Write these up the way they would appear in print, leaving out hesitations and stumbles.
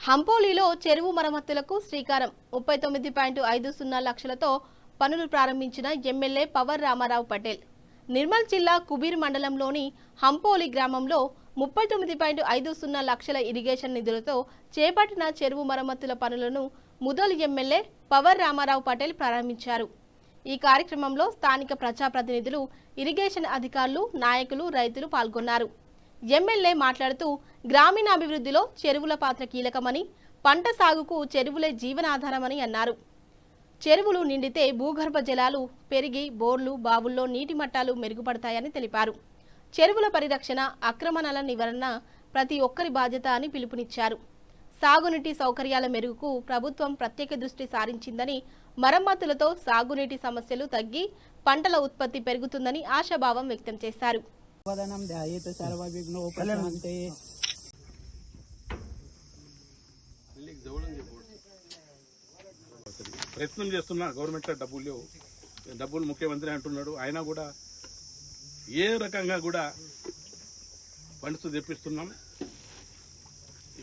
హంపోలిలో చెరువు మరమ్మతులకు శ్రీకారం 39.50 లక్షలతో పనులు ప్రారంభించిన ఎమ్మెల్యే పవర్ రామారావు పటేల్. నిర్మల్ జిల్లా కుబీర్ మండలంలోని హంపోలి గ్రామంలో 39.50 లక్షల ఇరిగేషన్ నిధులతో చేపట్టిన చెరువు మరమ్మతుల పనులను ముదల్ ఎమ్మెల్యే పవర్ రామారావు పటేల్ ప్రారంభించారు. ఈ కార్యక్రమంలో స్థానిక ప్రజాప్రతినిధులు, ఇరిగేషన్ అధికారులు, నాయకులు, రైతులు పాల్గొన్నారు. ఎమ్మెల్యే మాట్లాడుతూ గ్రామీణాభివృద్ధిలో చెరువుల పాత్ర కీలకమని, పంట సాగుకు చెరువులే జీవనాధారమని అన్నారు. చెరువులు నిండితే భూగర్భ జలాలు పెరిగి బోర్లు, బావుల్లో నీటి మట్టాలు మెరుగుపడతాయని తెలిపారు. చెరువుల పరిరక్షణ, ఆక్రమణల నివారణ ప్రతి ఒక్కరి బాధ్యత అని పిలుపునిచ్చారు. సాగునీటి సౌకర్యాల మెరుగుకు ప్రభుత్వం ప్రత్యేక దృష్టి సారించిందని, మరమ్మతులతో సాగునీటి సమస్యలు తగ్గి పంటల ఉత్పత్తి పెరుగుతుందని ఆశాభావం వ్యక్తం చేశారు. ప్రయత్నం చేస్తున్నా గవర్నమెంట్లో డబ్బులు ముఖ్యమంత్రి అంటున్నాడు. ఆయన కూడా ఏ రకంగా కూడా ఫండ్స్ తెప్పిస్తున్నాం.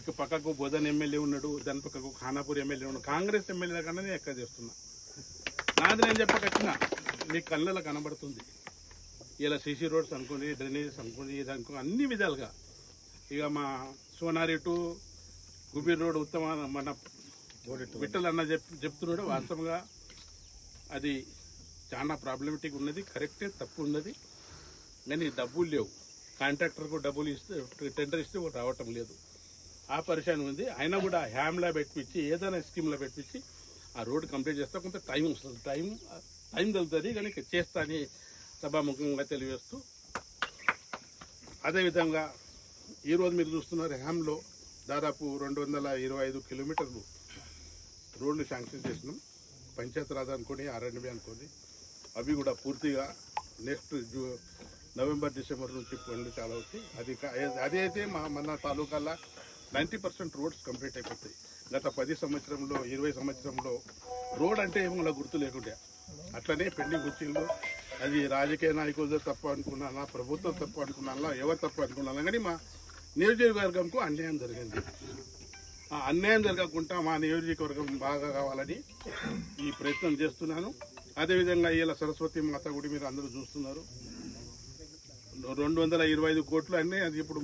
ఇక పక్కకు బోధన్ ఎమ్మెల్యే ఉన్నాడు, దాని పక్కకు ఖానాపూర్ ఎమ్మెల్యే ఉన్నాడు. కాంగ్రెస్ ఎమ్మెల్యేల కన్నా ఎక్కడ చేస్తున్నా. నాది నేను చెప్పకొచ్చిన మీ కళ్ళలో కనబడుతుంది. ఇలా సీసీ రోడ్స్ అనుకోండి, డ్రైనేజెస్ అనుకోండి, ఇది అనుకో అన్ని విధాలుగా. ఇక మా సోనారి టు గుబీర్ రోడ్ ఉత్తమ మన విట్టల్ అన్న చెప్తున్నాడు. వాస్తవంగా అది చాలా ప్రాబ్లమేటిక్ ఉన్నది, కరెక్టే, తప్పు ఉన్నది. కానీ డబ్బులు లేవు. కాంట్రాక్టర్కు డబ్బులు ఇస్తే టెండర్ ఇస్తే రావటం లేదు. ఆ పరిశాన్ ఉంది. అయినా కూడా హ్యామ్లా పెట్టించి ఏదైనా స్కీమ్లో పెట్టించి ఆ రోడ్డు కంప్లీట్ చేస్తే కొంత టైం వస్తుంది. టైం తగ్గుతుంది, కానీ చేస్తా అని సభాముఖంగా తెలియజేస్తూ, అదేవిధంగా ఈరోజు మీరు చూస్తున్నారు హ్యామ్లో దాదాపు 225 కిలోమీటర్లు రోడ్లు శాంక్షన్ చేసినాం. పంచాయతీరాజ్ అనుకోండి, ఆర్ఎండ్బి అనుకోండి, అవి కూడా పూర్తిగా నెక్స్ట్ నవంబర్, డిసెంబర్ నుంచి పనులు చాలా అవుతాయి. అది అయితే మన తాలూకాల్లో 90% రోడ్స్ కంప్లీట్ అయిపోతాయి. గత 10 సంవత్సరంలో 20 సంవత్సరంలో రోడ్ అంటే ఏమో గుర్తు లేకుండా అట్లనే పెండింగ్ వచ్చిందో. అది రాజకీయ నాయకులు తప్పు అనుకున్నానా, ప్రభుత్వం తప్పు అనుకున్నానా, ఎవరు తప్పు అనుకున్నానా, కానీ మా నియోజకవర్గంకు అన్యాయం జరిగింది. ఆ అన్యాయం జరగకుండా మా నియోజకవర్గం బాగా కావాలని ఈ ప్రయత్నం చేస్తున్నాను. అదేవిధంగా ఇలా సరస్వతి మాత గుడి మీరు అందరూ చూస్తున్నారు. 225 కోట్లు అన్నీ, అది ఇప్పుడు